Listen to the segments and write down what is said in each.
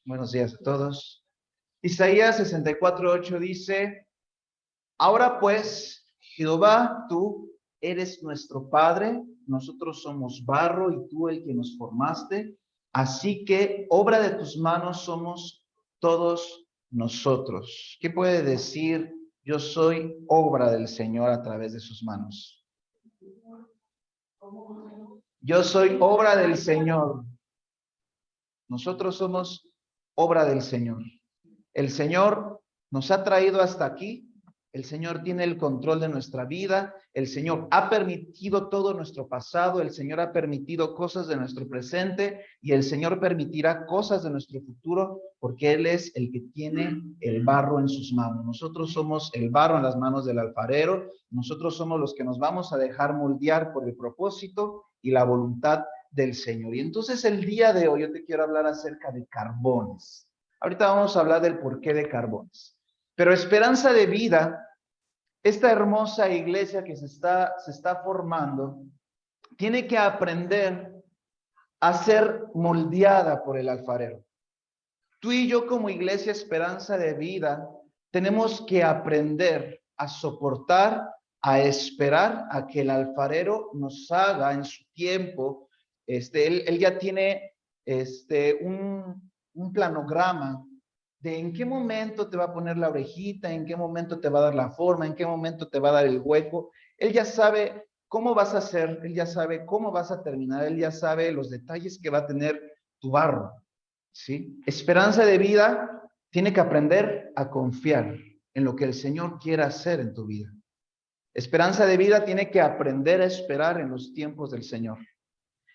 Buenos días a todos. Isaías 64:8 dice, ahora pues, Jehová, tú eres nuestro Padre, nosotros somos barro y tú el que nos formaste, así que obra de tus manos somos todos nosotros. ¿Qué puede decir? Yo soy obra del Señor a través de sus manos. Yo soy obra del Señor. Nosotros somos obra del Señor. El Señor nos ha traído hasta aquí. El Señor tiene el control de nuestra vida. El Señor ha permitido todo nuestro pasado. El Señor ha permitido cosas de nuestro presente y el Señor permitirá cosas de nuestro futuro porque Él es el que tiene el barro en sus manos. Nosotros somos el barro en las manos del alfarero. Nosotros somos los que nos vamos a dejar moldear por el propósito y la voluntad del Señor. Y entonces el día de hoy yo te quiero hablar acerca de carbones. Ahorita vamos a hablar del porqué de carbones. Pero Esperanza de Vida, esta hermosa iglesia que se está formando, tiene que aprender a ser moldeada por el alfarero. Tú y yo como iglesia Esperanza de Vida tenemos que aprender a soportar, a esperar a que el alfarero nos haga en su tiempo. Él ya tiene un planograma de en qué momento te va a poner la orejita, en qué momento te va a dar la forma, en qué momento te va a dar el hueco. Él ya sabe cómo vas a hacer, él ya sabe cómo vas a terminar, él ya sabe los detalles que va a tener tu barro. ¿Sí? Esperanza de Vida tiene que aprender a confiar en lo que el Señor quiera hacer en tu vida. Esperanza de Vida tiene que aprender a esperar en los tiempos del Señor.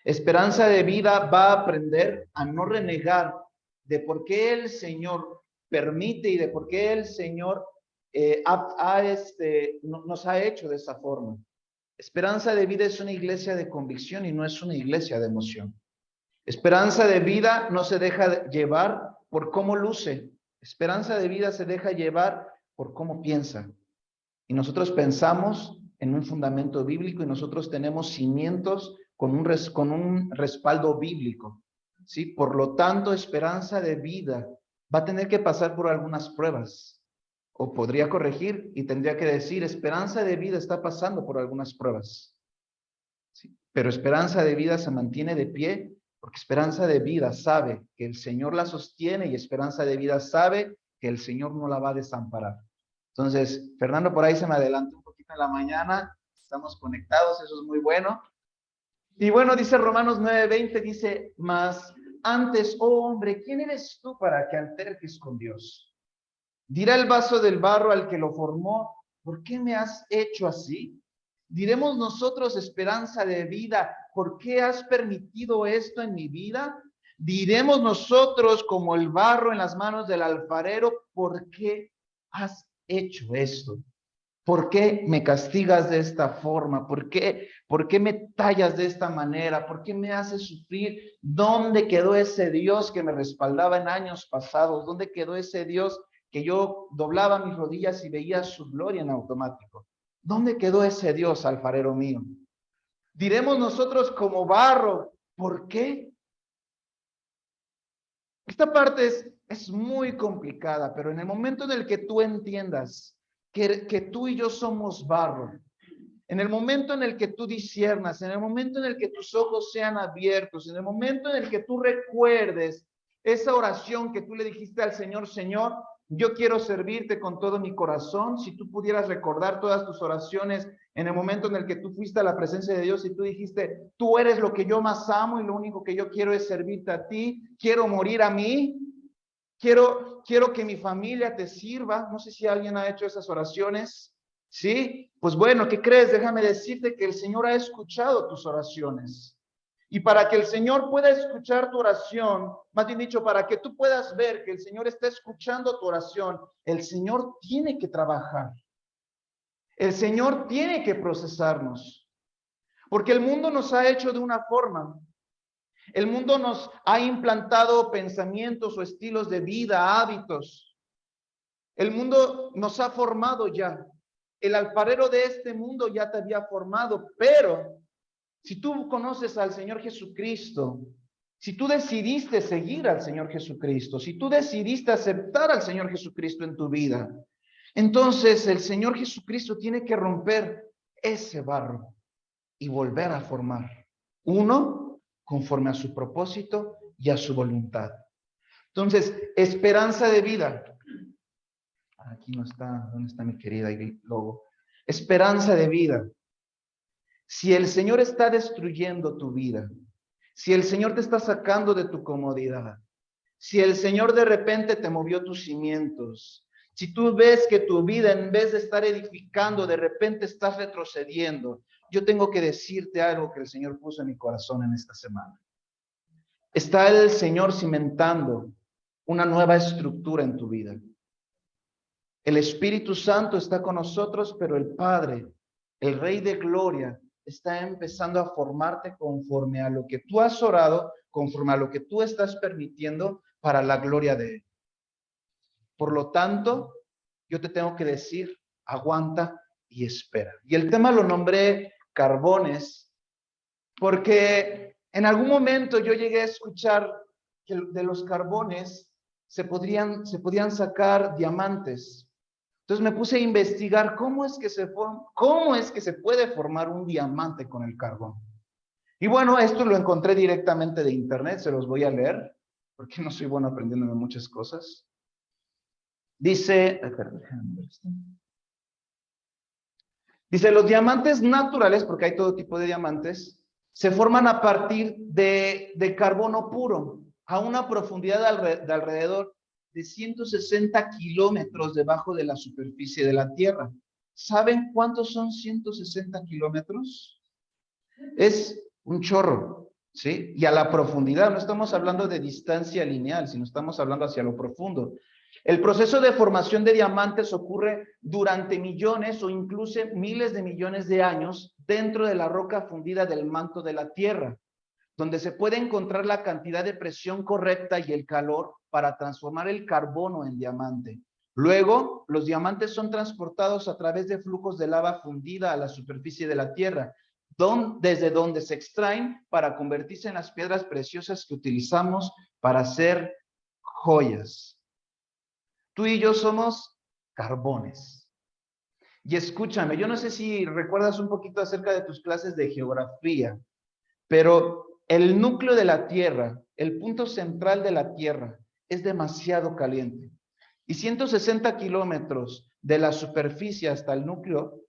Esperanza de Vida va a aprender a no renegar de por qué el Señor permite y de por qué el Señor nos ha hecho de esa forma. Esperanza de Vida es una iglesia de convicción y no es una iglesia de emoción. Esperanza de Vida no se deja llevar por cómo luce. Esperanza de Vida se deja llevar por cómo piensa. Y nosotros pensamos en un fundamento bíblico y nosotros tenemos cimientos con un respaldo bíblico. ¿Sí? Por lo tanto, Esperanza de Vida va a tener que pasar por algunas pruebas. O podría corregir y tendría que decir, Esperanza de Vida está pasando por algunas pruebas. ¿Sí? Pero Esperanza de Vida se mantiene de pie porque Esperanza de Vida sabe que el Señor la sostiene y Esperanza de Vida sabe que el Señor no la va a desamparar. Entonces, Fernando por ahí se me adelantó un poquito en la mañana, estamos conectados, eso es muy bueno. Y bueno, dice Romanos 9:20, dice, mas antes, oh hombre, ¿quién eres tú para que alterques con Dios? Dirá el vaso del barro al que lo formó, ¿por qué me has hecho así? Diremos nosotros, Esperanza de Vida, ¿por qué has permitido esto en mi vida? Diremos nosotros, como el barro en las manos del alfarero, ¿por qué has hecho esto? ¿Por qué me castigas de esta forma? ¿Por qué me tallas de esta manera? ¿Por qué me haces sufrir? ¿Dónde quedó ese Dios que me respaldaba en años pasados? ¿Dónde quedó ese Dios que yo doblaba mis rodillas y veía su gloria en automático? ¿Dónde quedó ese Dios, alfarero mío? Diremos nosotros como barro, ¿por qué? Esta parte es muy complicada, pero en el momento en el que tú entiendas que tú y yo somos barro, en el momento en el que tú disiernas, en el momento en el que tus ojos sean abiertos, en el momento en el que tú recuerdes esa oración que tú le dijiste al Señor, Señor, yo quiero servirte con todo mi corazón. Si tú pudieras recordar todas tus oraciones en el momento en el que tú fuiste a la presencia de Dios y tú dijiste, tú eres lo que yo más amo y lo único que yo quiero es servirte a ti, quiero morir a mí, quiero que mi familia te sirva. No sé si alguien ha hecho esas oraciones. ¿Sí? Pues bueno, ¿qué crees? Déjame decirte que el Señor ha escuchado tus oraciones. Y para que el Señor pueda escuchar tu oración, más bien dicho, para que tú puedas ver que el Señor está escuchando tu oración, el Señor tiene que trabajar. El Señor tiene que procesarnos. Porque el mundo nos ha hecho de una forma. El mundo nos ha implantado pensamientos o estilos de vida, hábitos. El mundo nos ha formado ya. El alfarero de este mundo ya te había formado, pero si tú conoces al Señor Jesucristo, Si tú decidiste seguir al Señor Jesucristo, si tú decidiste aceptar al Señor Jesucristo en tu vida, entonces el Señor Jesucristo tiene que romper ese barro y volver a formar uno conforme a su propósito y a su voluntad. Entonces, esperanza de vida. Aquí no está, ¿dónde está mi querida logo? Esperanza de vida. Si el Señor está destruyendo tu vida, si el Señor te está sacando de tu comodidad, si el Señor de repente te movió tus cimientos, si tú ves que tu vida en vez de estar edificando, de repente estás retrocediendo, yo tengo que decirte algo que el Señor puso en mi corazón en esta semana. Está el Señor cimentando una nueva estructura en tu vida. El Espíritu Santo está con nosotros, pero el Padre, el Rey de Gloria, está empezando a formarte conforme a lo que tú has orado, conforme a lo que tú estás permitiendo para la gloria de Él. Por lo tanto, yo te tengo que decir, aguanta y espera. Y el tema lo nombré carbones, porque en algún momento yo llegué a escuchar que de los carbones se podían sacar diamantes. Entonces me puse a investigar cómo es que se puede formar un diamante con el carbón. Y bueno, esto lo encontré directamente de internet, se los voy a leer, porque no soy bueno aprendiéndome muchas cosas. Dice, los diamantes naturales, porque hay todo tipo de diamantes, se forman a partir de carbono puro, a una profundidad de alrededor de 160 kilómetros debajo de la superficie de la Tierra. ¿Saben cuántos son 160 kilómetros? Es un chorro, ¿sí? Y a la profundidad, no estamos hablando de distancia lineal, sino estamos hablando hacia lo profundo. El proceso de formación de diamantes ocurre durante millones o incluso miles de millones de años dentro de la roca fundida del manto de la Tierra, donde se puede encontrar la cantidad de presión correcta y el calor para transformar el carbono en diamante. Luego, los diamantes son transportados a través de flujos de lava fundida a la superficie de la Tierra, desde donde se extraen para convertirse en las piedras preciosas que utilizamos para hacer joyas. Tú y yo somos carbones. Y escúchame, yo no sé si recuerdas un poquito acerca de tus clases de geografía, pero el núcleo de la Tierra, el punto central de la Tierra, es demasiado caliente. Y 160 kilómetros de la superficie hasta el núcleo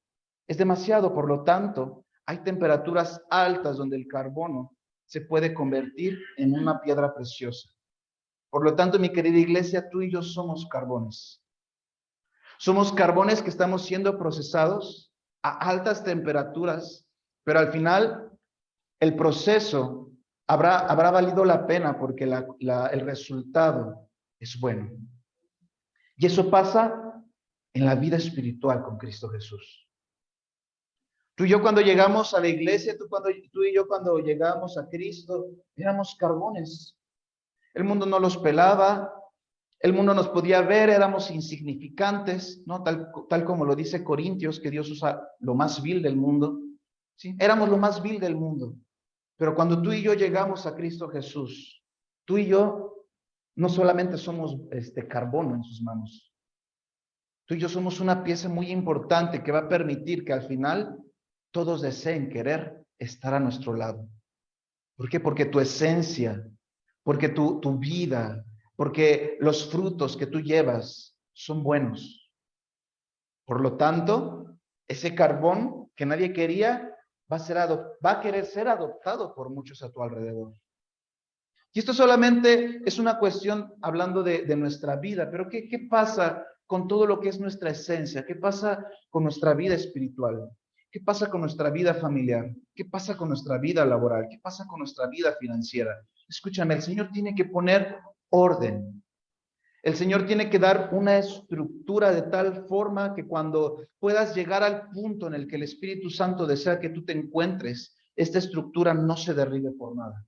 es demasiado, por lo tanto, hay temperaturas altas donde el carbono se puede convertir en una piedra preciosa. Por lo tanto, mi querida iglesia, tú y yo somos carbones. Somos carbones que estamos siendo procesados a altas temperaturas, pero al final el proceso habrá valido la pena porque el resultado es bueno. Y eso pasa en la vida espiritual con Cristo Jesús. Tú y yo cuando llegamos a la iglesia, tú y yo cuando llegamos a Cristo, éramos carbones. El mundo no los pelaba, el mundo nos podía ver, éramos insignificantes, ¿no? Tal como lo dice Corintios, que Dios usa lo más vil del mundo. ¿Sí? Éramos lo más vil del mundo. Pero cuando tú y yo llegamos a Cristo Jesús, tú y yo no solamente somos carbono en sus manos. Tú y yo somos una pieza muy importante que va a permitir que al final todos deseen querer estar a nuestro lado. ¿Por qué? Porque tu esencia, porque tu vida, porque los frutos que tú llevas son buenos. Por lo tanto, ese carbón que nadie quería va a querer ser adoptado por muchos a tu alrededor. Y esto solamente es una cuestión hablando de nuestra vida, pero ¿qué pasa con todo lo que es nuestra esencia? ¿Qué pasa con nuestra vida espiritual? ¿Qué pasa con nuestra vida familiar? ¿Qué pasa con nuestra vida laboral? ¿Qué pasa con nuestra vida financiera? Escúchame, el Señor tiene que poner orden. El Señor tiene que dar una estructura de tal forma que cuando puedas llegar al punto en el que el Espíritu Santo desea que tú te encuentres, esta estructura no se derribe por nada.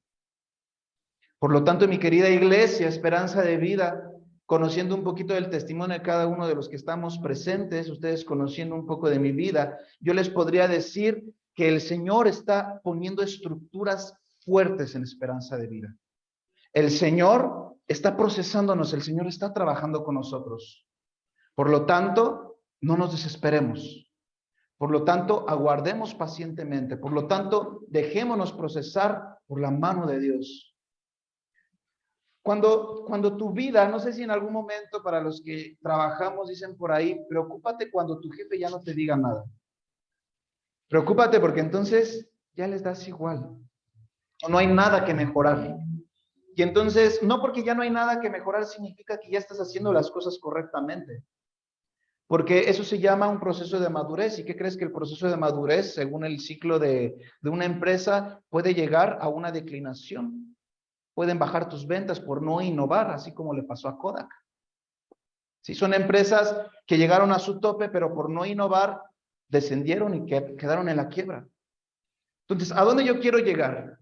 Por lo tanto, mi querida iglesia, Esperanza de Vida, conociendo un poquito del testimonio de cada uno de los que estamos presentes, ustedes conociendo un poco de mi vida, yo les podría decir que el Señor está poniendo estructuras fuertes en Esperanza de Vida. El Señor está procesándonos, el Señor está trabajando con nosotros. Por lo tanto, no nos desesperemos. Por lo tanto, aguardemos pacientemente. Por lo tanto, dejémonos procesar por la mano de Dios. Cuando tu vida, no sé si en algún momento para los que trabajamos dicen por ahí, preocúpate cuando tu jefe ya no te diga nada. Preocúpate porque entonces ya les das igual. O no hay nada que mejorar. Y entonces, no porque ya no hay nada que mejorar significa que ya estás haciendo las cosas correctamente. Porque eso se llama un proceso de madurez. ¿Y qué crees? Que el proceso de madurez, según el ciclo de una empresa, puede llegar a una declinación. Pueden bajar tus ventas por no innovar, así como le pasó a Kodak. Sí, son empresas que llegaron a su tope, pero por no innovar, descendieron y quedaron en la quiebra. Entonces, ¿a dónde yo quiero llegar?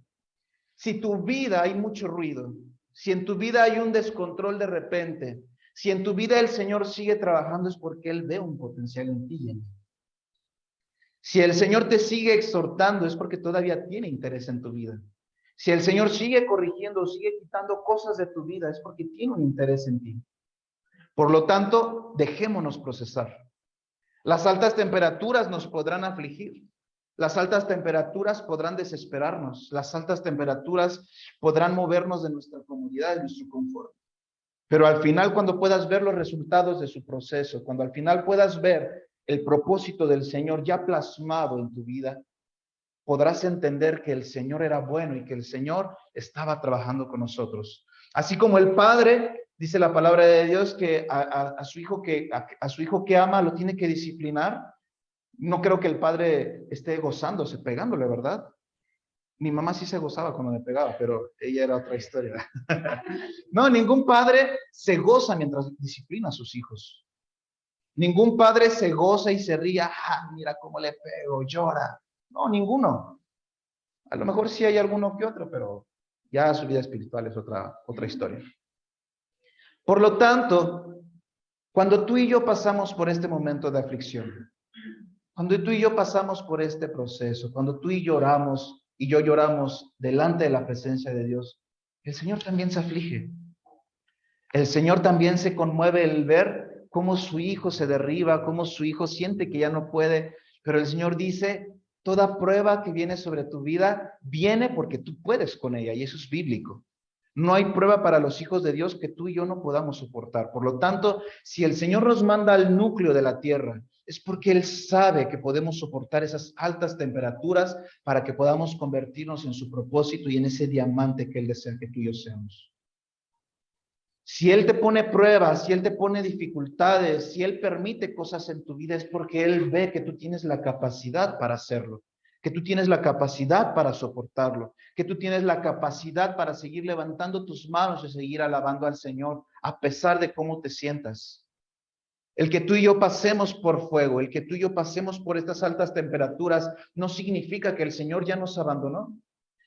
Si tu vida hay mucho ruido, si en tu vida hay un descontrol de repente, si en tu vida el Señor sigue trabajando es porque Él ve un potencial en ti y en mí. Si el Señor te sigue exhortando es porque todavía tiene interés en tu vida. Si el Señor sigue corrigiendo o sigue quitando cosas de tu vida es porque tiene un interés en ti. Por lo tanto, dejémonos procesar. Las altas temperaturas nos podrán afligir. Las altas temperaturas podrán desesperarnos. Las altas temperaturas podrán movernos de nuestra comodidad, de nuestro confort. Pero al final, cuando puedas ver los resultados de su proceso, cuando al final puedas ver el propósito del Señor ya plasmado en tu vida, podrás entender que el Señor era bueno y que el Señor estaba trabajando con nosotros. Así como el Padre, dice la palabra de Dios, que a su hijo que ama lo tiene que disciplinar. No creo que el padre esté gozándose, pegándole, ¿verdad? Mi mamá sí se gozaba cuando me pegaba, pero ella era otra historia. No, ningún padre se goza mientras disciplina a sus hijos. Ningún padre se goza y se ría, ah, mira cómo le pego, llora. No, ninguno. A lo mejor sí hay alguno que otro, pero ya su vida espiritual es otra historia. Por lo tanto, cuando tú y yo pasamos por este momento de aflicción, cuando tú y yo pasamos por este proceso, cuando tú y lloramos y yo lloramos delante de la presencia de Dios, el Señor también se aflige. El Señor también se conmueve el ver cómo su hijo se derriba, cómo su hijo siente que ya no puede, pero el Señor dice, toda prueba que viene sobre tu vida viene porque tú puedes con ella, y eso es bíblico. No hay prueba para los hijos de Dios que tú y yo no podamos soportar. Por lo tanto, si el Señor nos manda al núcleo de la tierra, es porque Él sabe que podemos soportar esas altas temperaturas para que podamos convertirnos en su propósito y en ese diamante que Él desea que tú y yo seamos. Si Él te pone pruebas, si Él te pone dificultades, si Él permite cosas en tu vida, es porque Él ve que tú tienes la capacidad para hacerlo, que tú tienes la capacidad para soportarlo, que tú tienes la capacidad para seguir levantando tus manos y seguir alabando al Señor a pesar de cómo te sientas. El que tú y yo pasemos por fuego, el que tú y yo pasemos por estas altas temperaturas, no significa que el Señor ya nos abandonó.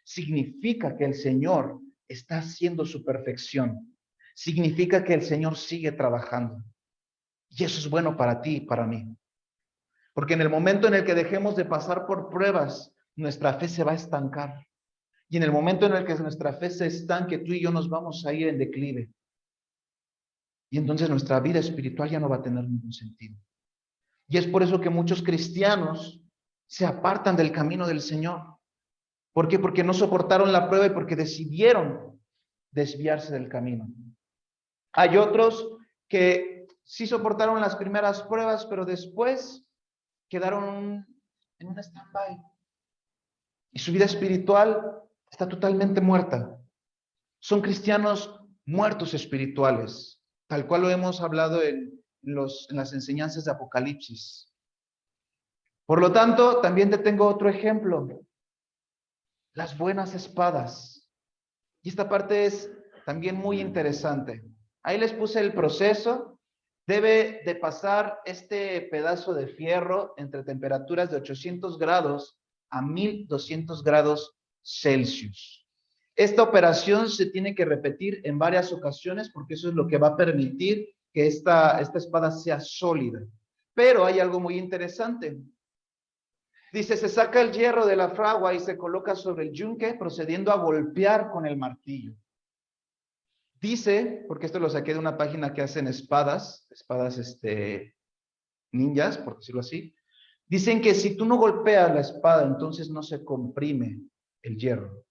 Significa que el Señor está haciendo su perfección. Significa que el Señor sigue trabajando. Y eso es bueno para ti y para mí. Porque en el momento en el que dejemos de pasar por pruebas, nuestra fe se va a estancar. Y en el momento en el que nuestra fe se estanque, tú y yo nos vamos a ir en declive. Y entonces nuestra vida espiritual ya no va a tener ningún sentido. Y es por eso que muchos cristianos se apartan del camino del Señor. ¿Por qué? Porque no soportaron la prueba y porque decidieron desviarse del camino. Hay otros que sí soportaron las primeras pruebas, pero después quedaron en un stand-by. Y su vida espiritual está totalmente muerta. Son cristianos muertos espirituales, tal cual lo hemos hablado en las enseñanzas de Apocalipsis. Por lo tanto, también te tengo otro ejemplo. Las buenas espadas. Y esta parte es también muy interesante. Ahí les puse el proceso. Debe de pasar este pedazo de fierro entre temperaturas de 800 grados a 1200 grados Celsius. Esta operación se tiene que repetir en varias ocasiones porque eso es lo que va a permitir que esta espada sea sólida. Pero hay algo muy interesante. Dice, se saca el hierro de la fragua y se coloca sobre el yunque, procediendo a golpear con el martillo. Dice, porque esto lo saqué de una página que hacen espadas ninjas, por decirlo así. Dicen que si tú no golpeas la espada, entonces no se comprime el hierro.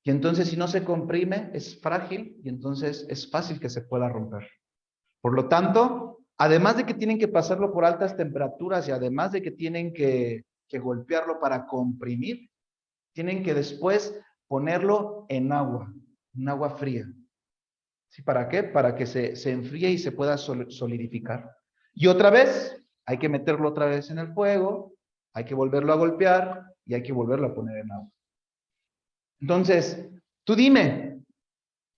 Y entonces si no se comprime, es frágil y entonces es fácil que se pueda romper. Por lo tanto, además de que tienen que pasarlo por altas temperaturas y además de que tienen que golpearlo para comprimir, tienen que después ponerlo en agua fría. ¿Sí? ¿Para qué? Para que se enfríe y se pueda solidificar. Y otra vez, hay que meterlo otra vez en el fuego, hay que volverlo a golpear y hay que volverlo a poner en agua. Entonces, tú dime,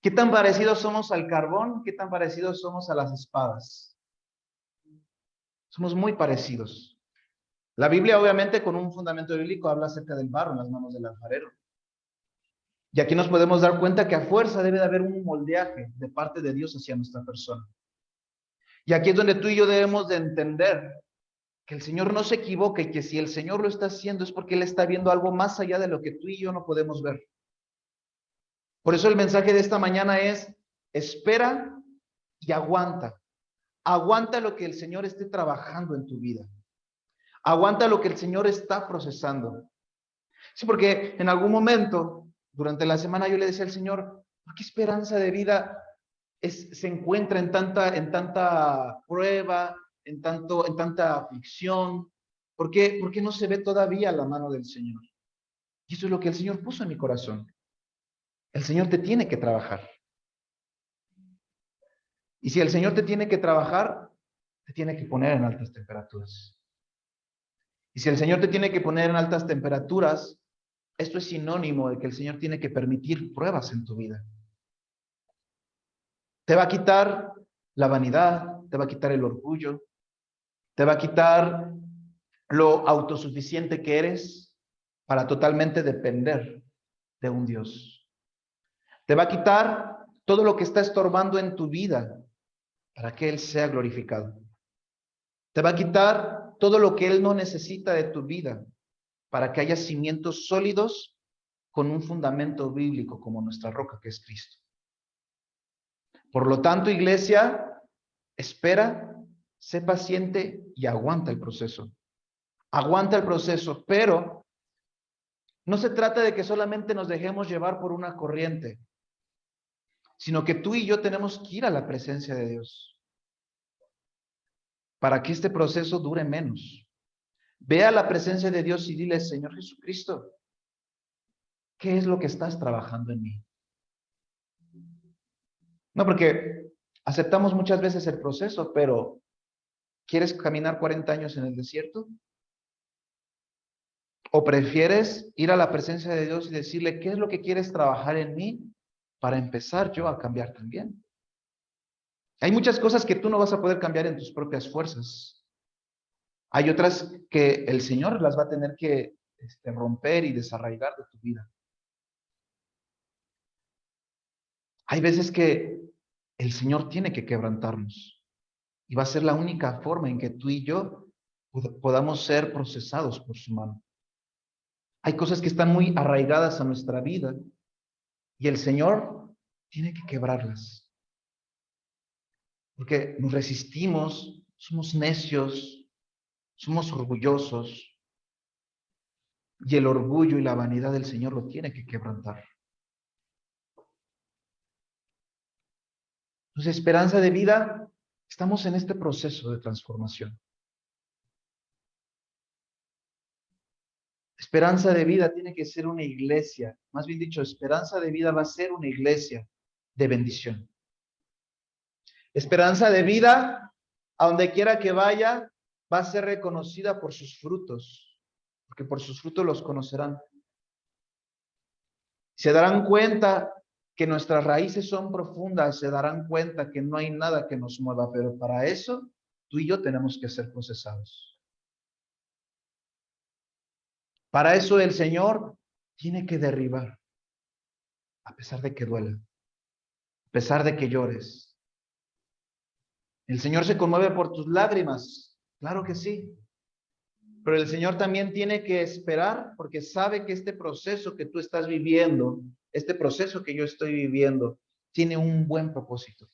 ¿qué tan parecidos somos al carbón? ¿Qué tan parecidos somos a las espadas? Somos muy parecidos. La Biblia, obviamente, con un fundamento bíblico, habla acerca del barro en las manos del alfarero. Y aquí nos podemos dar cuenta que a fuerza debe de haber un moldeaje de parte de Dios hacia nuestra persona. Y aquí es donde tú y yo debemos de entender que el Señor no se equivoca y que si el Señor lo está haciendo es porque Él está viendo algo más allá de lo que tú y yo no podemos ver. Por eso el mensaje de esta mañana es: espera y aguanta. Aguanta lo que el Señor esté trabajando en tu vida. Aguanta lo que el Señor está procesando. Sí, porque en algún momento, durante la semana, yo le decía al Señor: ¿por qué esperanza de vida se encuentra en tanta prueba, en tanta aflicción? ¿Por qué no se ve todavía la mano del Señor? Y eso es lo que el Señor puso en mi corazón. El Señor te tiene que trabajar. Y si el Señor te tiene que trabajar, te tiene que poner en altas temperaturas. Y si el Señor te tiene que poner en altas temperaturas, esto es sinónimo de que el Señor tiene que permitir pruebas en tu vida. Te va a quitar la vanidad, te va a quitar el orgullo, te va a quitar lo autosuficiente que eres para totalmente depender de un Dios. Te va a quitar todo lo que está estorbando en tu vida para que Él sea glorificado. Te va a quitar todo lo que Él no necesita de tu vida para que haya cimientos sólidos con un fundamento bíblico como nuestra roca, que es Cristo. Por lo tanto, iglesia, espera, sé paciente y aguanta el proceso. Aguanta el proceso, pero no se trata de que solamente nos dejemos llevar por una corriente, sino que tú y yo tenemos que ir a la presencia de Dios para que este proceso dure menos. Ve a la presencia de Dios y dile: Señor Jesucristo, ¿qué es lo que estás trabajando en mí? No, porque aceptamos muchas veces el proceso, pero ¿quieres caminar 40 años en el desierto? ¿O prefieres ir a la presencia de Dios y decirle: ¿qué es lo que quieres trabajar en mí para empezar yo a cambiar también? Hay muchas cosas que tú no vas a poder cambiar en tus propias fuerzas. Hay otras que el Señor las va a tener que romper y desarraigar de tu vida. Hay veces que el Señor tiene que quebrantarnos y va a ser la única forma en que tú y yo podamos ser procesados por su mano. Hay cosas que están muy arraigadas a nuestra vida y el Señor tiene que quebrarlas. Porque nos resistimos, somos necios, somos orgullosos y el orgullo y la vanidad del Señor lo tiene que quebrantar. Entonces, esperanza de vida, estamos en este proceso de transformación. Esperanza de vida tiene que ser una iglesia, más bien dicho, esperanza de vida va a ser una iglesia de bendición. Esperanza de vida, a donde quiera que vaya, va a ser reconocida por sus frutos, porque por sus frutos los conocerán. Se darán cuenta que nuestras raíces son profundas, se darán cuenta que no hay nada que nos mueva, pero para eso tú y yo tenemos que ser procesados. Para eso el Señor tiene que derribar, a pesar de que duela, a pesar de que llores. El Señor se conmueve por tus lágrimas, claro que sí. Pero el Señor también tiene que esperar porque sabe que este proceso que tú estás viviendo, este proceso que yo estoy viviendo, tiene un buen propósito.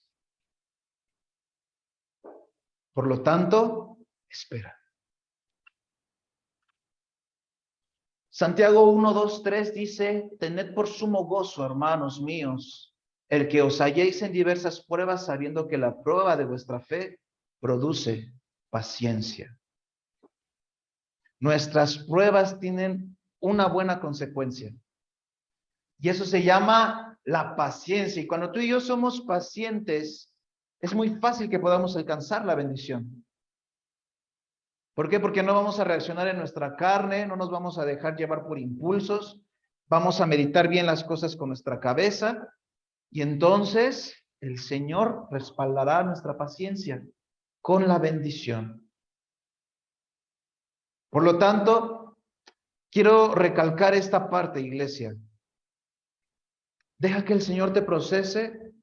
Por lo tanto, espera. Santiago 1, 2, 3 dice, tened por sumo gozo, hermanos míos, el que os halléis en diversas pruebas, sabiendo que la prueba de vuestra fe produce paciencia. Nuestras pruebas tienen una buena consecuencia. Y eso se llama la paciencia. Y cuando tú y yo somos pacientes, es muy fácil que podamos alcanzar la bendición. ¿Por qué? Porque no vamos a reaccionar en nuestra carne, no nos vamos a dejar llevar por impulsos, vamos a meditar bien las cosas con nuestra cabeza y entonces el Señor respaldará nuestra paciencia con la bendición. Por lo tanto, quiero recalcar esta parte, iglesia. Deja que el Señor te procese,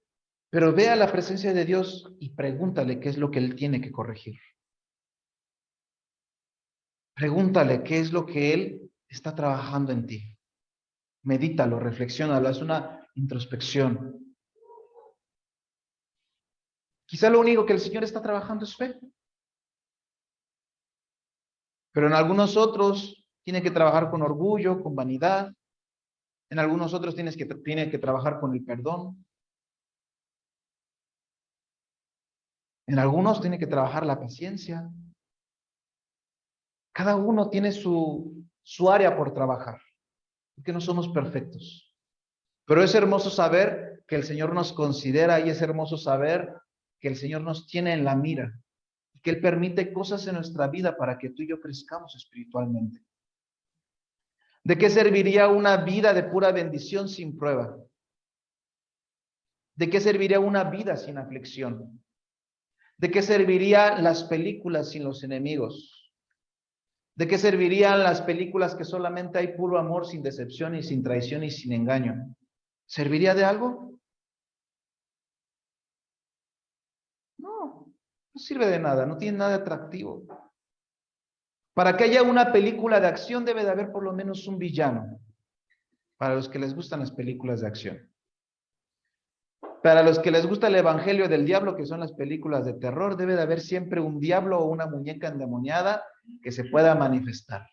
pero ve a la presencia de Dios y pregúntale qué es lo que Él tiene que corregir. Pregúntale qué es lo que Él está trabajando en ti. Medítalo, reflexiónalo, haz una introspección. Quizá lo único que el Señor está trabajando es fe. Pero en algunos otros tiene que trabajar con orgullo, con vanidad. En algunos otros tiene que trabajar con el perdón. En algunos tiene que trabajar la paciencia. Cada uno tiene su área por trabajar, porque no somos perfectos. Pero es hermoso saber que el Señor nos considera y es hermoso saber que el Señor nos tiene en la mira y que Él permite cosas en nuestra vida para que tú y yo crezcamos espiritualmente. ¿De qué serviría una vida de pura bendición sin prueba? ¿De qué serviría una vida sin aflicción? ¿De qué servirían las películas sin los enemigos? ¿De qué servirían las películas que solamente hay puro amor, sin decepción y sin traición y sin engaño? ¿Serviría de algo? No, no sirve de nada, no tiene nada de atractivo. Para que haya una película de acción debe de haber por lo menos un villano. Para los que les gustan las películas de acción. Para los que les gusta el evangelio del diablo, que son las películas de terror, debe de haber siempre un diablo o una muñeca endemoniada que se pueda manifestar.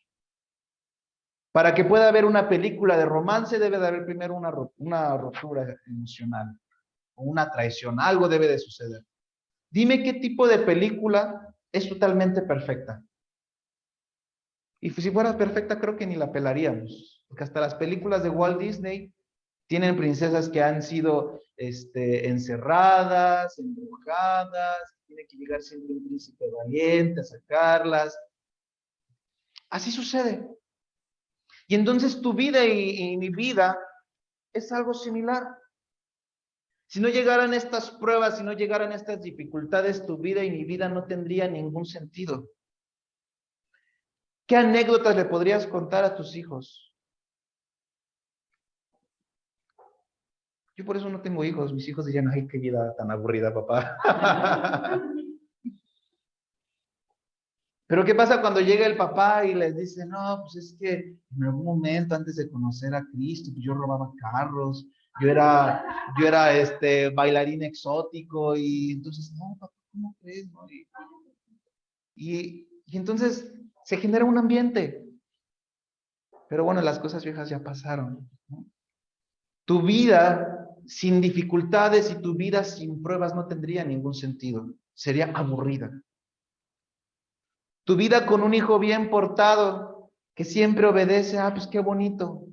Para que pueda haber una película de romance, debe de haber primero una ruptura emocional o una traición. Algo debe de suceder. Dime qué tipo de película es totalmente perfecta. Y si fuera perfecta, creo que ni la pelaríamos. Porque hasta las películas de Walt Disney tienen princesas que han sido encerradas, embrujadas, tiene que llegar siempre un príncipe valiente a sacarlas. Así sucede. Y entonces tu vida y mi vida es algo similar. Si no llegaran estas pruebas, si no llegaran estas dificultades, tu vida y mi vida no tendría ningún sentido. ¿Qué anécdotas le podrías contar a tus hijos? Yo por eso no tengo hijos. Mis hijos dirían, ay, qué vida tan aburrida, papá. Pero ¿qué pasa cuando llega el papá y les dice, no, pues es que en algún momento antes de conocer a Cristo, pues yo robaba carros, yo era bailarín exótico y entonces, no, papá, ¿cómo crees? No? Y entonces se genera un ambiente. Pero bueno, las cosas viejas ya pasaron, ¿no? Tu vida sin dificultades y tu vida sin pruebas no tendría ningún sentido. Sería aburrida. Tu vida con un hijo bien portado, que siempre obedece, pues qué bonito.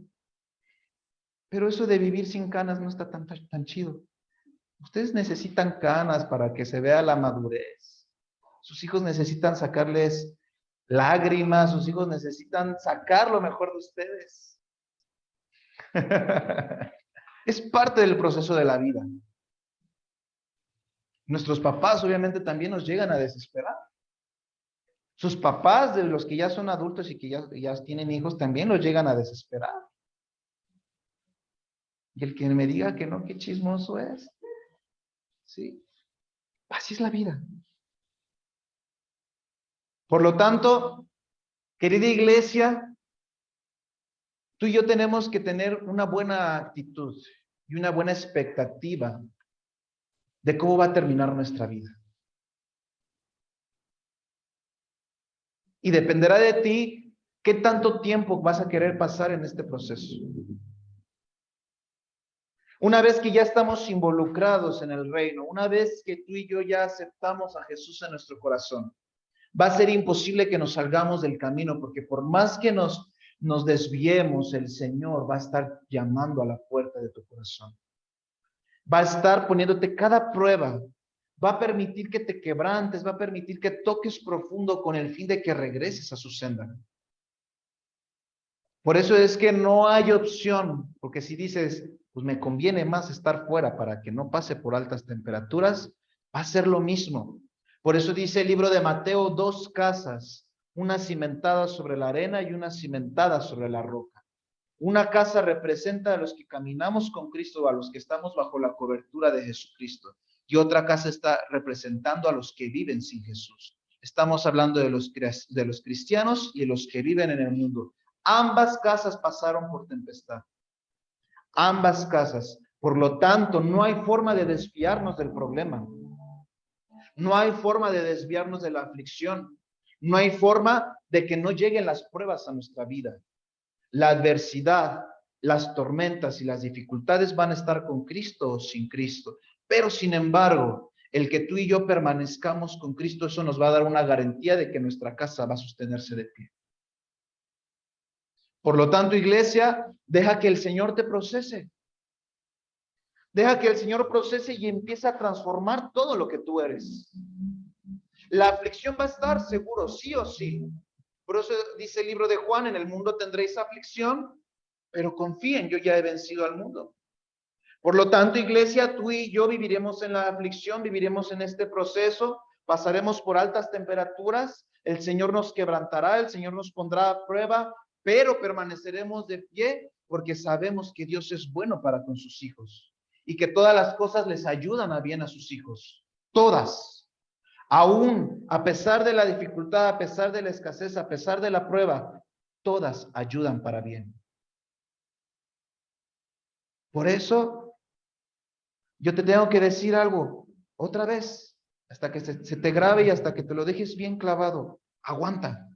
Pero eso de vivir sin canas no está tan chido. Ustedes necesitan canas para que se vea la madurez. Sus hijos necesitan sacarles lágrimas, sus hijos necesitan sacar lo mejor de ustedes. Es parte del proceso de la vida. Nuestros papás obviamente también nos llegan a desesperar. Sus papás, de los que ya son adultos y que ya tienen hijos, también los llegan a desesperar. Y el que me diga que no, qué chismoso es. Sí, así es la vida. Por lo tanto, querida iglesia, tú y yo tenemos que tener una buena actitud y una buena expectativa de cómo va a terminar nuestra vida. Y dependerá de ti qué tanto tiempo vas a querer pasar en este proceso. Una vez que ya estamos involucrados en el reino, una vez que tú y yo ya aceptamos a Jesús en nuestro corazón, va a ser imposible que nos salgamos del camino, porque por más que nos desviemos, el Señor va a estar llamando a la puerta de tu corazón. Va a estar poniéndote cada prueba, va a permitir que te quebrantes, va a permitir que toques profundo con el fin de que regreses a su senda. Por eso es que no hay opción, porque si dices, pues me conviene más estar fuera para que no pase por altas temperaturas, va a ser lo mismo. Por eso dice el libro de Mateo, 2 casas, una cimentada sobre la arena y una cimentada sobre la roca. Una casa representa a los que caminamos con Cristo, a los que estamos bajo la cobertura de Jesucristo. Y otra casa está representando a los que viven sin Jesús. Estamos hablando de los cristianos y de los que viven en el mundo. Ambas casas pasaron por tempestad. Ambas casas. Por lo tanto, no hay forma de desviarnos del problema. No hay forma de desviarnos de la aflicción. No hay forma de que no lleguen las pruebas a nuestra vida. La adversidad, las tormentas y las dificultades van a estar con Cristo o sin Cristo. Pero sin embargo, el que tú y yo permanezcamos con Cristo, eso nos va a dar una garantía de que nuestra casa va a sostenerse de pie. Por lo tanto, iglesia, deja que el Señor te procese. Deja que el Señor procese y empiece a transformar todo lo que tú eres. La aflicción va a estar seguro, sí o sí. Por eso dice el libro de Juan, en el mundo tendréis aflicción, pero confíen, yo ya he vencido al mundo. Por lo tanto, iglesia, tú y yo viviremos en la aflicción, viviremos en este proceso, pasaremos por altas temperaturas, el Señor nos quebrantará, el Señor nos pondrá a prueba, pero permaneceremos de pie porque sabemos que Dios es bueno para con sus hijos y que todas las cosas les ayudan a bien a sus hijos. Todas. Aún a pesar de la dificultad, a pesar de la escasez, a pesar de la prueba, todas ayudan para bien. Por eso, yo te tengo que decir algo otra vez, hasta que se te grabe y hasta que te lo dejes bien clavado. Aguanta.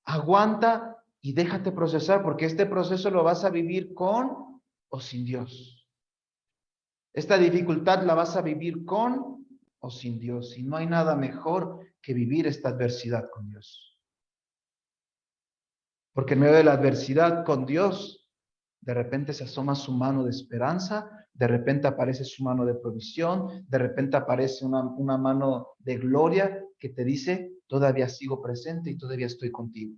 Aguanta y déjate procesar, porque este proceso lo vas a vivir con o sin Dios. Esta dificultad la vas a vivir con o sin Dios. Y no hay nada mejor que vivir esta adversidad con Dios. Porque en medio de la adversidad con Dios, de repente se asoma su mano de esperanza, de repente aparece su mano de provisión, de repente aparece una mano de gloria que te dice, todavía sigo presente y todavía estoy contigo.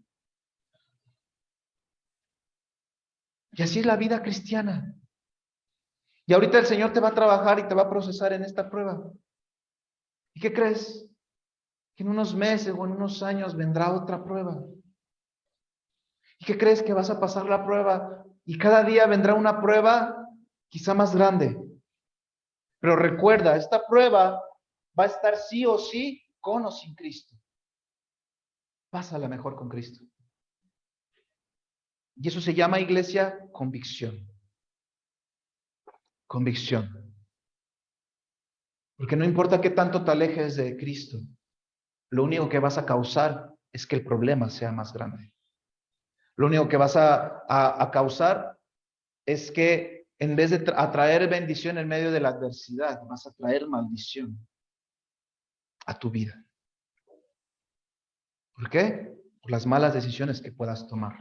Y así es la vida cristiana. Y ahorita el Señor te va a trabajar y te va a procesar en esta prueba. ¿Y qué crees? Que en unos meses o en unos años vendrá otra prueba. ¿Y qué crees? Que vas a pasar la prueba y cada día vendrá una prueba quizá más grande. Pero recuerda, esta prueba va a estar sí o sí con o sin Cristo. Pásala mejor con Cristo. Y eso se llama, iglesia, convicción. Convicción. Porque no importa qué tanto te alejes de Cristo, lo único que vas a causar es que el problema sea más grande. Lo único que vas a causar es que en vez de atraer bendición en medio de la adversidad, vas a traer maldición a tu vida. ¿Por qué? Por las malas decisiones que puedas tomar.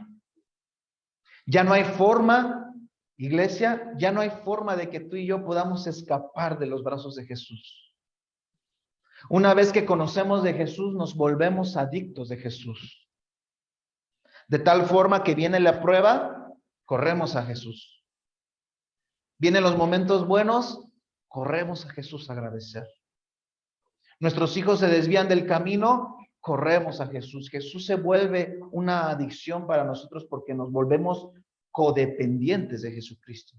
Ya no hay forma, iglesia, ya no hay forma de que tú y yo podamos escapar de los brazos de Jesús. Una vez que conocemos de Jesús, nos volvemos adictos de Jesús. De tal forma que viene la prueba, corremos a Jesús. Vienen los momentos buenos, corremos a Jesús a agradecer. Nuestros hijos se desvían del camino, corremos a Jesús. Jesús se vuelve una adicción para nosotros porque nos volvemos codependientes de Jesucristo.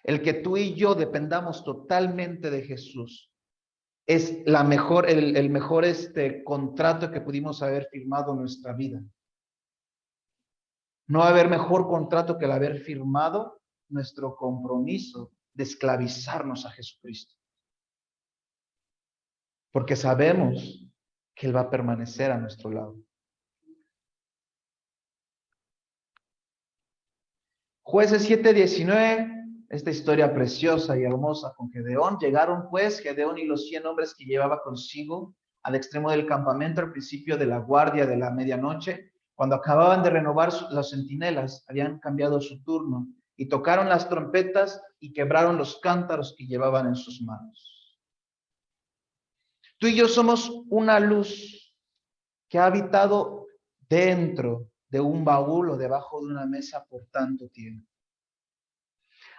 El que tú y yo dependamos totalmente de Jesús es el mejor contrato que pudimos haber firmado en nuestra vida. No va a haber mejor contrato que el haber firmado nuestro compromiso de esclavizarnos a Jesucristo. Porque sabemos que Él va a permanecer a nuestro lado. Jueces 7:19, esta historia preciosa y hermosa con Gedeón. Llegaron pues Gedeón y los 100 hombres que llevaba consigo al extremo del campamento al principio de la guardia de la medianoche, cuando acababan de renovar los centinelas, habían cambiado su turno, y tocaron las trompetas y quebraron los cántaros que llevaban en sus manos. Tú y yo somos una luz que ha habitado dentro de un baúl o debajo de una mesa por tanto tiempo.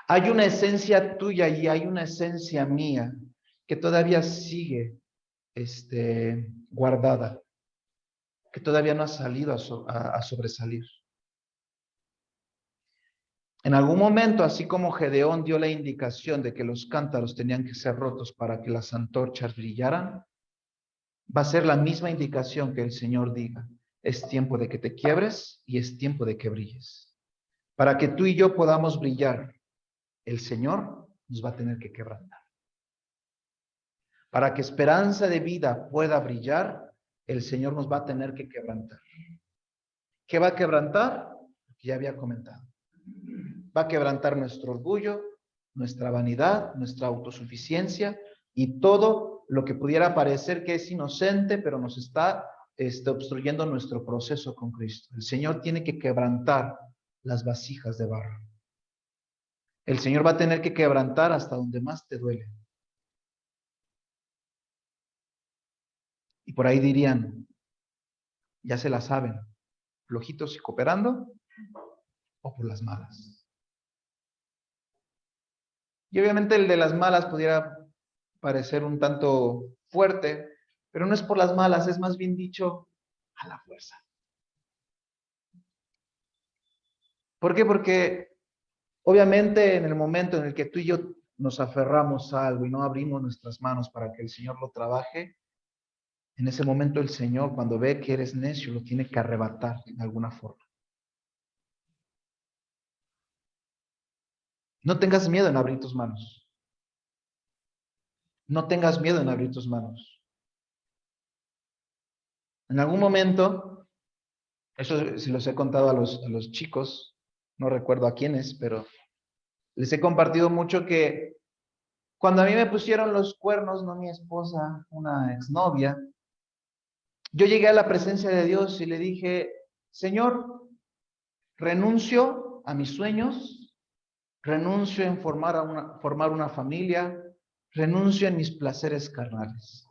Hay una esencia tuya y hay una esencia mía que todavía sigue guardada, que todavía no ha salido a sobresalir. En algún momento, así como Gedeón dio la indicación de que los cántaros tenían que ser rotos para que las antorchas brillaran, va a ser la misma indicación que el Señor diga: es tiempo de que te quiebres y es tiempo de que brilles. Para que tú y yo podamos brillar, el Señor nos va a tener que quebrantar. Para que esperanza de vida pueda brillar, el Señor nos va a tener que quebrantar. ¿Qué va a quebrantar? Ya había comentado. Va a quebrantar nuestro orgullo, nuestra vanidad, nuestra autosuficiencia y todo lo que pudiera parecer que es inocente, pero nos está obstruyendo nuestro proceso con Cristo. El Señor tiene que quebrantar las vasijas de barro. El Señor va a tener que quebrantar hasta donde más te duele. Y por ahí dirían, ya se la saben, flojitos y cooperando o por las malas. Y obviamente el de las malas pudiera parecer un tanto fuerte, pero no es por las malas, es más bien dicho a la fuerza. ¿Por qué? Porque obviamente en el momento en el que tú y yo nos aferramos a algo y no abrimos nuestras manos para que el Señor lo trabaje, en ese momento el Señor, cuando ve que eres necio, lo tiene que arrebatar de alguna forma. No tengas miedo en abrir tus manos. No tengas miedo en abrir tus manos. En algún momento, eso se los he contado a los chicos, no recuerdo a quiénes, pero les he compartido mucho que cuando a mí me pusieron los cuernos, no mi esposa, una exnovia, yo llegué a la presencia de Dios y le dije: Señor, renuncio a mis sueños, renuncio en formar una familia, renuncio en mis placeres carnales.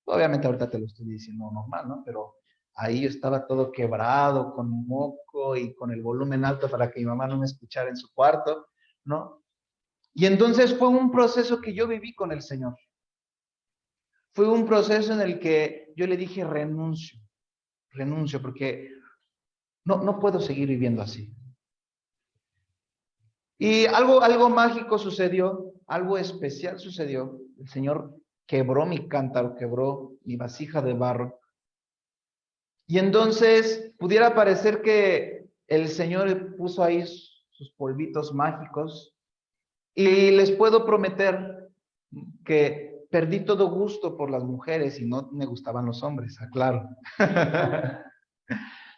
Obviamente ahorita te lo estoy diciendo normal, ¿no? Pero ahí yo estaba todo quebrado, con moco y con el volumen alto para que mi mamá no me escuchara en su cuarto, ¿no? Y entonces fue un proceso que yo viví con el Señor. Fue un proceso en el que yo le dije: renuncio, porque no puedo seguir viviendo así. Y algo mágico sucedió, algo especial sucedió. El Señor quebró mi cántaro, quebró mi vasija de barro. Y entonces pudiera parecer que el Señor puso ahí sus polvitos mágicos. Y les puedo prometer que perdí todo gusto por las mujeres y no me gustaban los hombres, aclaro.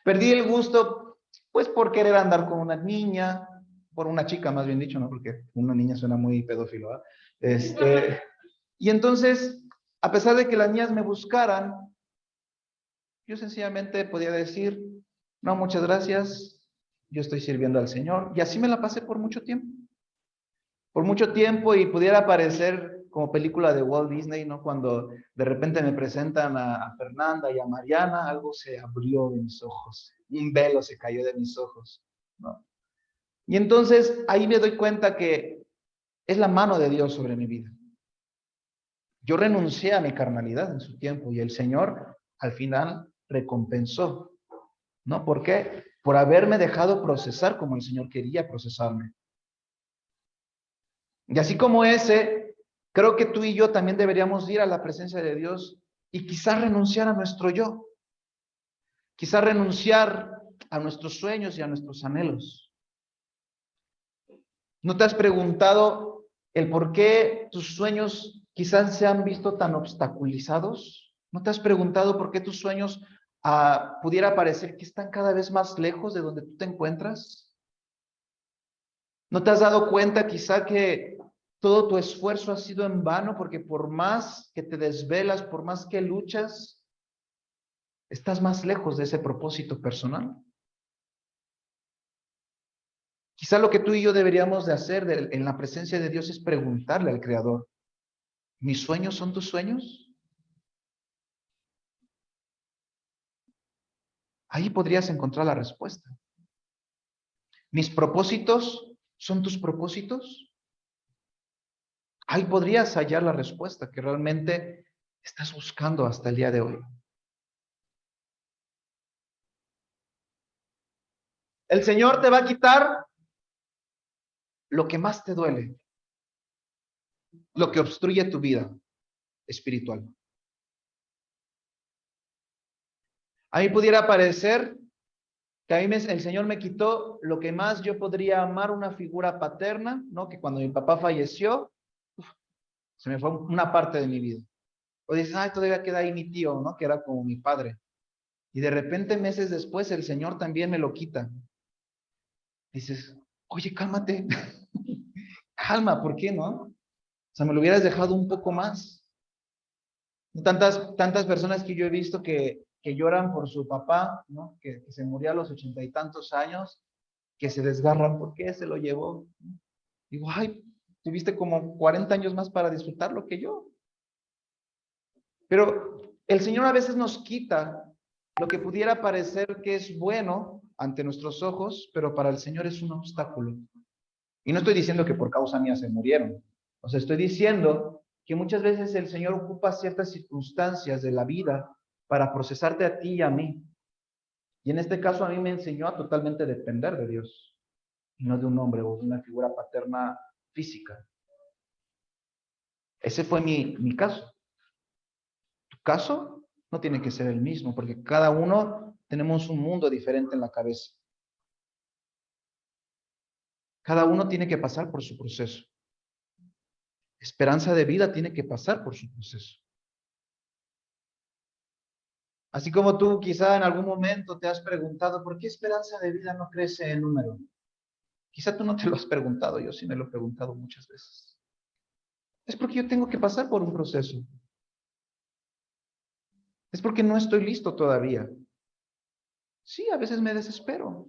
Perdí el gusto, pues, por querer andar con una niña, por una chica, más bien dicho, ¿no? Porque una niña suena muy pedófilo, ¿eh? Y entonces, a pesar de que las niñas me buscaran, yo sencillamente podía decir: no, muchas gracias, yo estoy sirviendo al Señor. Y así me la pasé por mucho tiempo. Por mucho tiempo, y pudiera parecer como película de Walt Disney, ¿no? Cuando de repente me presentan a Fernanda y a Mariana, algo se abrió de mis ojos, un velo se cayó de mis ojos, ¿no? Y entonces ahí me doy cuenta que es la mano de Dios sobre mi vida. Yo renuncié a mi carnalidad en su tiempo y el Señor al final recompensó, ¿no? ¿Por qué? Por haberme dejado procesar como el Señor quería procesarme. Y así como ese, creo que tú y yo también deberíamos ir a la presencia de Dios y quizás renunciar a nuestro yo. Quizás renunciar a nuestros sueños y a nuestros anhelos. ¿No te has preguntado el por qué tus sueños quizás se han visto tan obstaculizados. ¿No te has preguntado por qué tus sueños pudiera parecer que están cada vez más lejos de donde tú te encuentras? ¿No te has dado cuenta quizá que todo tu esfuerzo ha sido en vano porque por más que te desvelas, por más que luchas, estás más lejos de ese propósito personal? Quizá lo que tú y yo deberíamos de hacer en la presencia de Dios es preguntarle al Creador, ¿mis sueños son tus sueños? Ahí podrías encontrar la respuesta. ¿Mis propósitos son tus propósitos? Ahí podrías hallar la respuesta que realmente estás buscando hasta el día de hoy. El Señor te va a quitar lo que más te duele, lo que obstruye tu vida espiritual. A mí pudiera parecer que el Señor me quitó lo que más yo podría amar, una figura paterna, ¿no? Que cuando mi papá falleció, se me fue una parte de mi vida. O dices, ay, todavía queda ahí mi tío, ¿no? Que era como mi padre. Y de repente, meses después, el Señor también me lo quita. Dices, oye, cálmate. Calma, ¿por qué no? O sea, me lo hubieras dejado un poco más. Tantas personas que yo he visto que lloran por su papá, ¿no? Que se murió a los 80 y tantos años, que se desgarran, ¿por qué se lo llevó? Digo, ay, tuviste como 40 años más para disfrutarlo que yo. Pero el Señor a veces nos quita lo que pudiera parecer que es bueno ante nuestros ojos, pero para el Señor es un obstáculo. Y no estoy diciendo que por causa mía se murieron. O sea, estoy diciendo que muchas veces el Señor ocupa ciertas circunstancias de la vida para procesarte a ti y a mí. Y en este caso a mí me enseñó a totalmente depender de Dios, y no de un hombre o de una figura paterna física. Ese fue mi caso. Tu caso no tiene que ser el mismo, porque cada uno tenemos un mundo diferente en la cabeza. Cada uno tiene que pasar por su proceso. Esperanza de vida tiene que pasar por su proceso. Así como tú quizá en algún momento te has preguntado, ¿por qué esperanza de vida no crece en número? Quizá tú no te lo has preguntado, yo sí me lo he preguntado muchas veces. Es porque yo tengo que pasar por un proceso. Es porque no estoy listo todavía. Sí, a veces me desespero,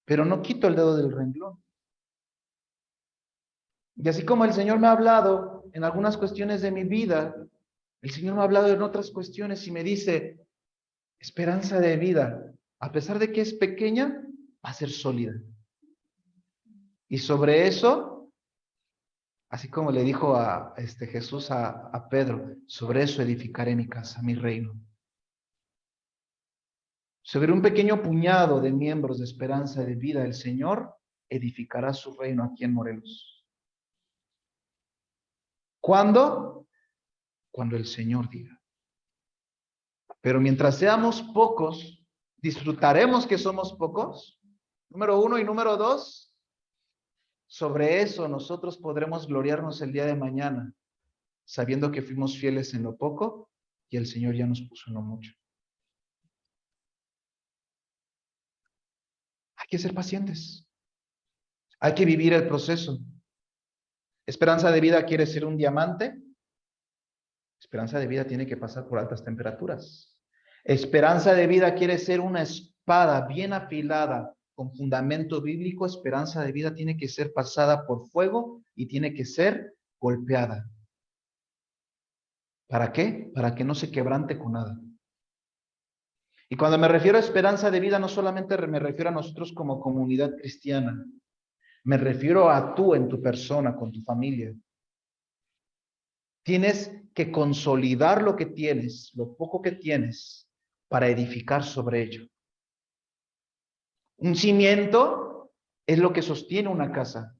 pero no quito el dedo del renglón. Y así como el Señor me ha hablado en algunas cuestiones de mi vida, el Señor me ha hablado en otras cuestiones y me dice, esperanza de vida, a pesar de que es pequeña, va a ser sólida. Y sobre eso, así como le dijo a Jesús a Pedro, sobre eso edificaré mi casa, mi reino. Sobre un pequeño puñado de miembros de esperanza de vida, el Señor edificará su reino aquí en Morelos. ¿Cuándo? Cuando el Señor diga. Pero mientras seamos pocos, disfrutaremos que somos pocos. Número uno y número dos, sobre eso nosotros podremos gloriarnos el día de mañana, sabiendo que fuimos fieles en lo poco y el Señor ya nos puso en lo mucho. Hay que ser pacientes. Hay que vivir el proceso. Esperanza de vida quiere ser un diamante. Esperanza de vida tiene que pasar por altas temperaturas. Esperanza de vida quiere ser una espada bien afilada con fundamento bíblico. Esperanza de vida tiene que ser pasada por fuego y tiene que ser golpeada. ¿Para qué? Para que no se quebrante con nada. Y cuando me refiero a esperanza de vida, no solamente me refiero a nosotros como comunidad cristiana. Me refiero a tú en tu persona, con tu familia. Tienes que consolidar lo que tienes, lo poco que tienes, para edificar sobre ello. Un cimiento es lo que sostiene una casa.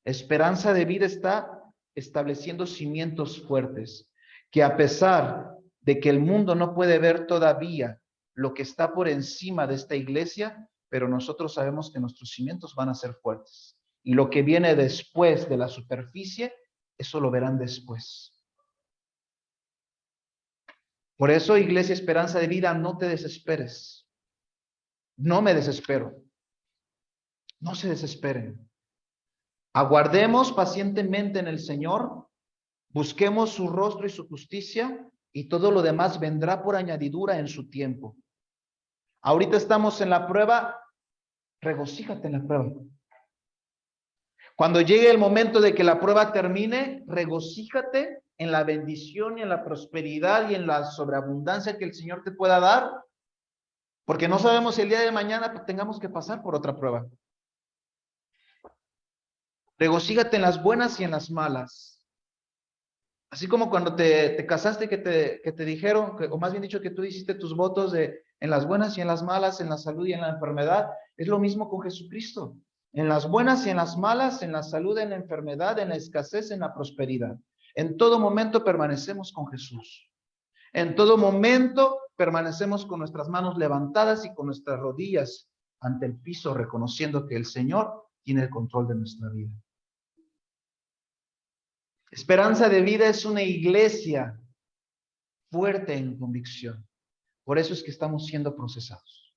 Esperanza de vida está estableciendo cimientos fuertes, que a pesar de que el mundo no puede ver todavía lo que está por encima de esta iglesia, pero nosotros sabemos que nuestros cimientos van a ser fuertes. Y lo que viene después de la superficie, eso lo verán después. Por eso, Iglesia Esperanza de Vida, no te desesperes. No me desespero. No se desesperen. Aguardemos pacientemente en el Señor, busquemos su rostro y su justicia, y todo lo demás vendrá por añadidura en su tiempo. Ahorita estamos en la prueba, regocíjate en la prueba. Cuando llegue el momento de que la prueba termine, regocíjate en la bendición y en la prosperidad y en la sobreabundancia que el Señor te pueda dar, porque no sabemos si el día de mañana tengamos que pasar por otra prueba. Regocíjate en las buenas y en las malas. Así como cuando te casaste que te dijeron, o más bien dicho que tú hiciste tus votos en las buenas y en las malas, en la salud y en la enfermedad, es lo mismo con Jesucristo. En las buenas y en las malas, en la salud, en la enfermedad, en la escasez, en la prosperidad. En todo momento permanecemos con Jesús. En todo momento permanecemos con nuestras manos levantadas y con nuestras rodillas ante el piso, reconociendo que el Señor tiene el control de nuestra vida. Esperanza de Vida es una iglesia fuerte en convicción. Por eso es que estamos siendo procesados.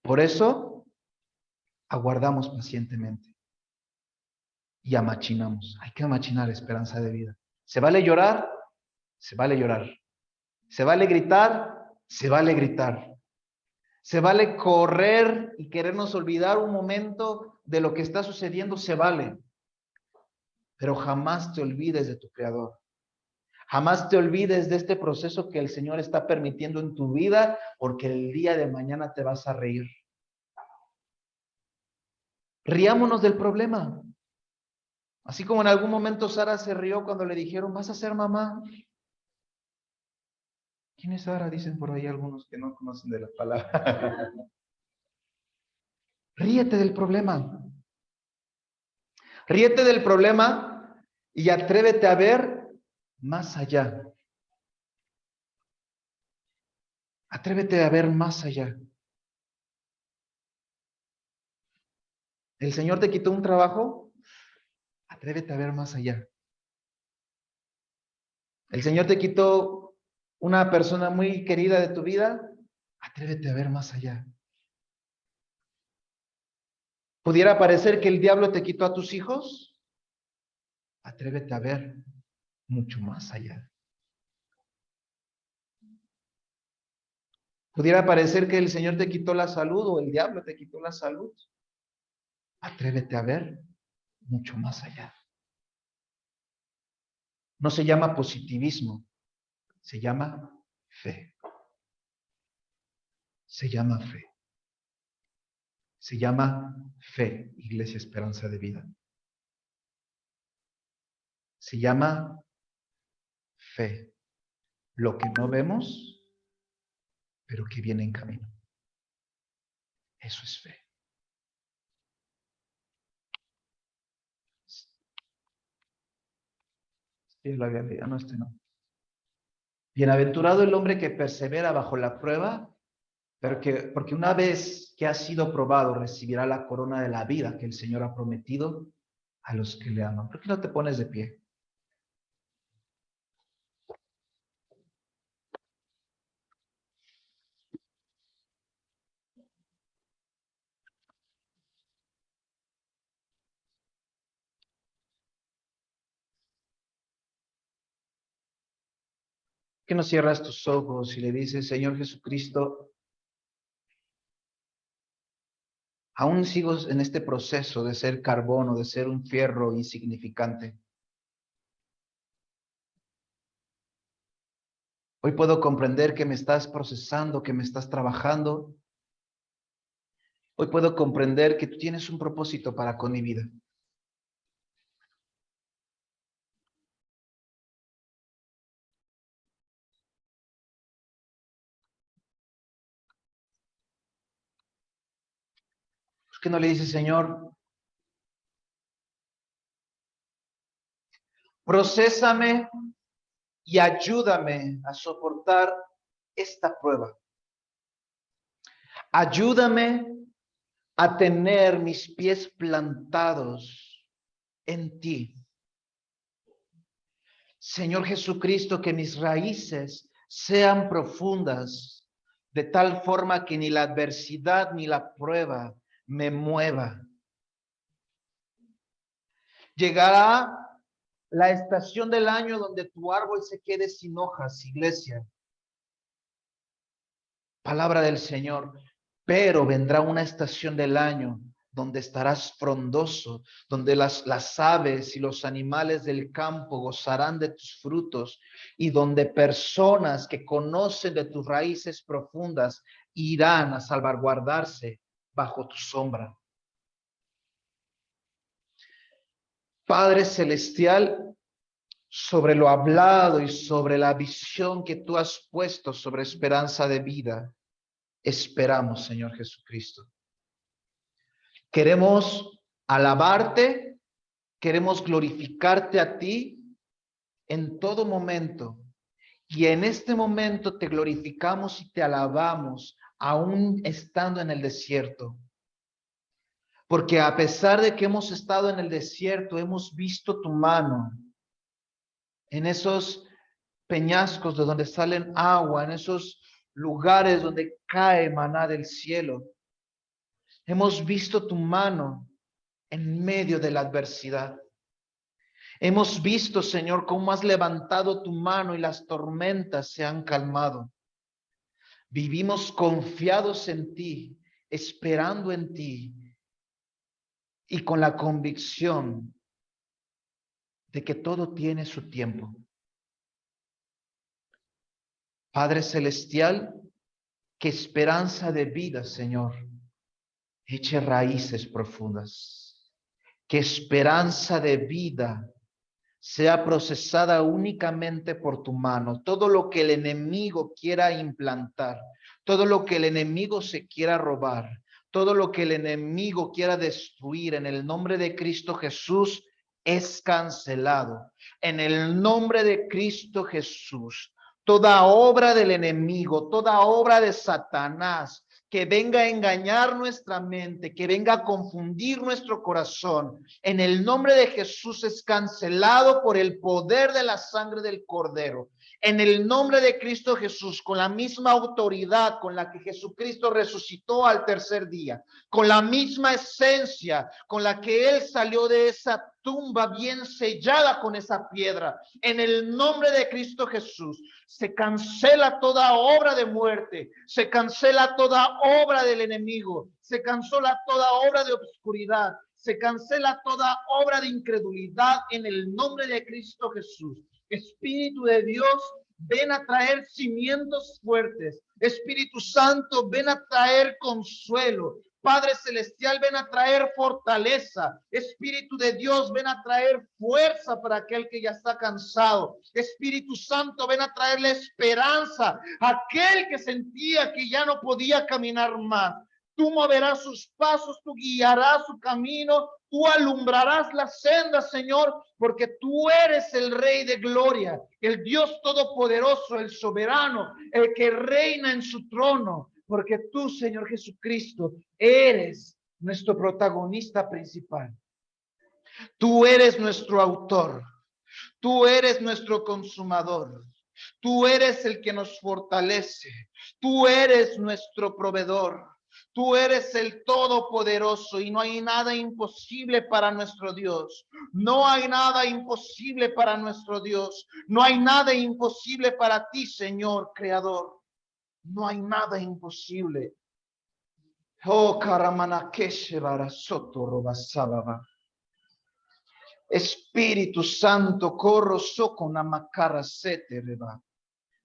Por eso aguardamos pacientemente y amachinamos. Hay que amachinar Esperanza de Vida. ¿Se vale llorar? Se vale llorar. ¿Se vale gritar? Se vale gritar. Se vale correr y querernos olvidar un momento de lo que está sucediendo, se vale. Pero jamás te olvides de tu Creador. Jamás te olvides de este proceso que el Señor está permitiendo en tu vida, porque el día de mañana te vas a reír. Riámonos del problema. Así como en algún momento Sara se rió cuando le dijeron, ¿vas a ser mamá? ¿Quién es Sara? Dicen por ahí algunos que no conocen de la palabra. Ríete del problema. Ríete del problema y atrévete a ver más allá. Atrévete a ver más allá. ¿El Señor te quitó un trabajo? Atrévete a ver más allá. ¿El Señor te quitó una persona muy querida de tu vida? Atrévete a ver más allá. ¿Pudiera parecer que el diablo te quitó a tus hijos? Atrévete a ver mucho más allá. ¿Pudiera parecer que el Señor te quitó la salud o el diablo te quitó la salud? Atrévete a ver mucho más allá. No se llama positivismo, se llama fe. Se llama fe. Se llama fe, Iglesia Esperanza de Vida. Se llama fe. Lo que no vemos, pero que viene en camino. Eso es fe. Sí, lo había leído, no, no. Bienaventurado el hombre que persevera bajo la prueba, porque una vez que ha sido probado, recibirá la corona de la vida que el Señor ha prometido a los que le aman. ¿Por qué no te pones de pie? ¿Por qué no cierras tus ojos y le dices, Señor Jesucristo, aún sigo en este proceso de ser carbono, de ser un fierro insignificante? Hoy puedo comprender que me estás procesando, que me estás trabajando. Hoy puedo comprender que tú tienes un propósito para con mi vida. ¿Por qué no le dices, Señor, procésame y ayúdame a soportar esta prueba? Ayúdame a tener mis pies plantados en ti. Señor Jesucristo, que mis raíces sean profundas, de tal forma que ni la adversidad ni la prueba me mueva. Llegará la estación del año donde tu árbol se quede sin hojas, iglesia. Palabra del Señor. Pero vendrá una estación del año donde estarás frondoso, donde las aves y los animales del campo gozarán de tus frutos y donde personas que conocen de tus raíces profundas irán a salvaguardarse bajo tu sombra. Padre Celestial, sobre lo hablado y sobre la visión que tú has puesto sobre Esperanza de Vida, esperamos, Señor Jesucristo. Queremos alabarte, queremos glorificarte a ti en todo momento. Y en este momento te glorificamos y te alabamos, aún estando en el desierto. Porque a pesar de que hemos estado en el desierto, hemos visto tu mano en esos peñascos de donde salen agua, en esos lugares donde cae maná del cielo. Hemos visto tu mano en medio de la adversidad. Hemos visto, Señor, cómo has levantado tu mano y las tormentas se han calmado. Vivimos confiados en ti, esperando en ti y con la convicción de que todo tiene su tiempo. Padre Celestial, que Esperanza de Vida, Señor, eche raíces profundas. Que Esperanza de Vida sea procesada únicamente por tu mano. Todo lo que el enemigo quiera implantar, todo lo que el enemigo se quiera robar, todo lo que el enemigo quiera destruir, en el nombre de Cristo Jesús es cancelado. En el nombre de Cristo Jesús, toda obra del enemigo, toda obra de Satanás, que venga a engañar nuestra mente, que venga a confundir nuestro corazón, en el nombre de Jesús es cancelado por el poder de la sangre del Cordero. En el nombre de Cristo Jesús, con la misma autoridad con la que Jesucristo resucitó al tercer día, con la misma esencia con la que Él salió de esa tumba bien sellada con esa piedra, en el nombre de Cristo Jesús, se cancela toda obra de muerte, se cancela toda obra del enemigo, se cancela toda obra de oscuridad, se cancela toda obra de incredulidad en el nombre de Cristo Jesús. Espíritu de Dios, ven a traer cimientos fuertes. Espíritu Santo, ven a traer consuelo. Padre Celestial, ven a traer fortaleza. Espíritu de Dios, ven a traer fuerza para aquel que ya está cansado. Espíritu Santo, ven a traerle esperanza a aquel que sentía que ya no podía caminar más. Tú moverás sus pasos, tú guiarás su camino, tú alumbrarás la senda, Señor, porque tú eres el Rey de gloria, el Dios todopoderoso, el soberano, el que reina en su trono, porque tú, Señor Jesucristo, eres nuestro protagonista principal. Tú eres nuestro autor, tú eres nuestro consumador, tú eres el que nos fortalece, tú eres nuestro proveedor. Tú eres el todopoderoso y no hay nada imposible para nuestro Dios. No hay nada imposible para nuestro Dios. No hay nada imposible para ti, Señor Creador. No hay nada imposible. Oh, Karamanakeshe Barasoto Robasababa. Espíritu Santo, corro soco namacara sete reba.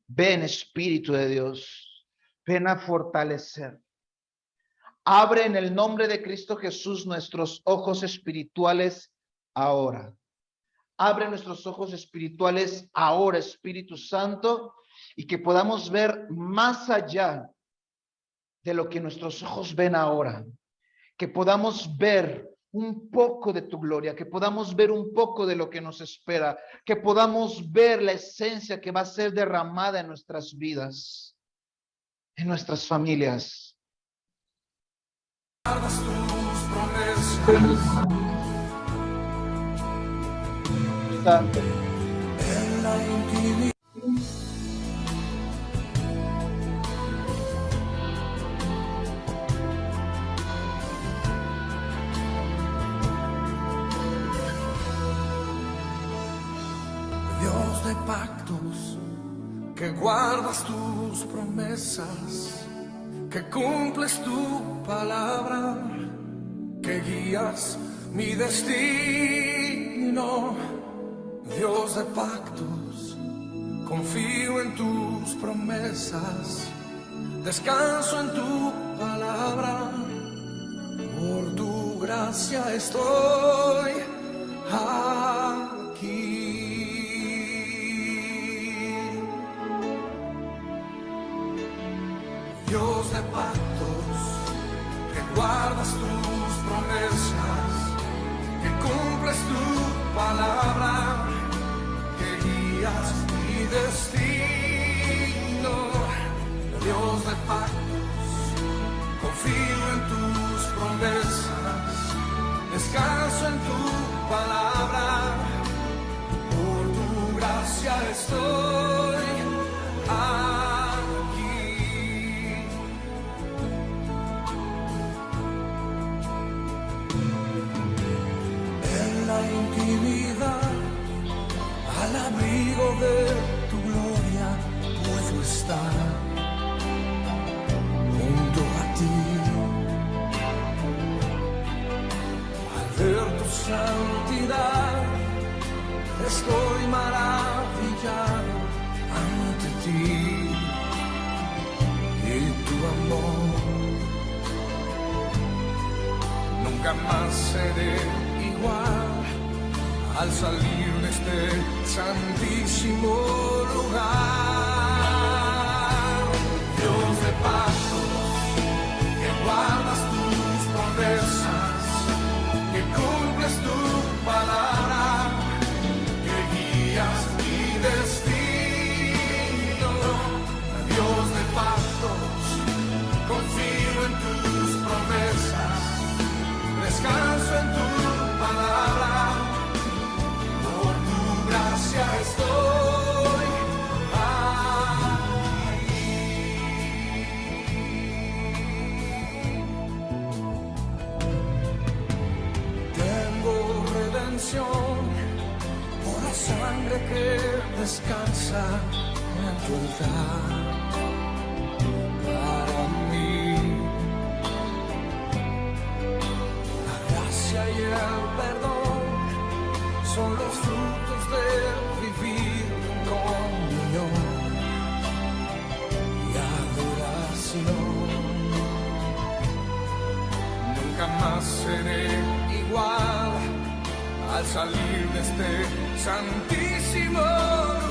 Ven, Espíritu de Dios, ven a fortalecer. Abre en el nombre de Cristo Jesús nuestros ojos espirituales ahora. Abre nuestros ojos espirituales ahora, Espíritu Santo, y que podamos ver más allá de lo que nuestros ojos ven ahora. Que podamos ver un poco de tu gloria, que podamos ver un poco de lo que nos espera, que podamos ver la esencia que va a ser derramada en nuestras vidas, en nuestras familias. Guardas tus promesas. Santo. En la intimidad. Dios de pactos, que guardas tus promesas, que cumples tu palabra, que guías mi destino. Dios de pactos, confío en tus promesas, descanso en tu palabra, por tu gracia estoy aquí. Dios de pactos, que guardas tus promesas, que cumples tu palabra, que guías mi destino. Dios de pactos, confío en tus promesas, descanso en tu palabra, por tu gracia estoy aquí. En la intimidad, al abrigo de tu gloria, puedo estar junto a ti. Al ver tu santidad, estoy maravillado ante ti y tu amor. Nunca más seré igual al salir de este santísimo lugar. Dios de pactos, que guardas tus promesas, que cumples tu palabra, que guías mi destino. Dios de pactos, confío en tus promesas, descanso en tu palabra, por tu gracia estoy aquí. Tengo redención por la sangre que descansa en tu altar. Para mí, la gracia y el perdón son los frutos de vivir en comunión y adoración. Nunca más seré igual al salir de este santísimo lugar.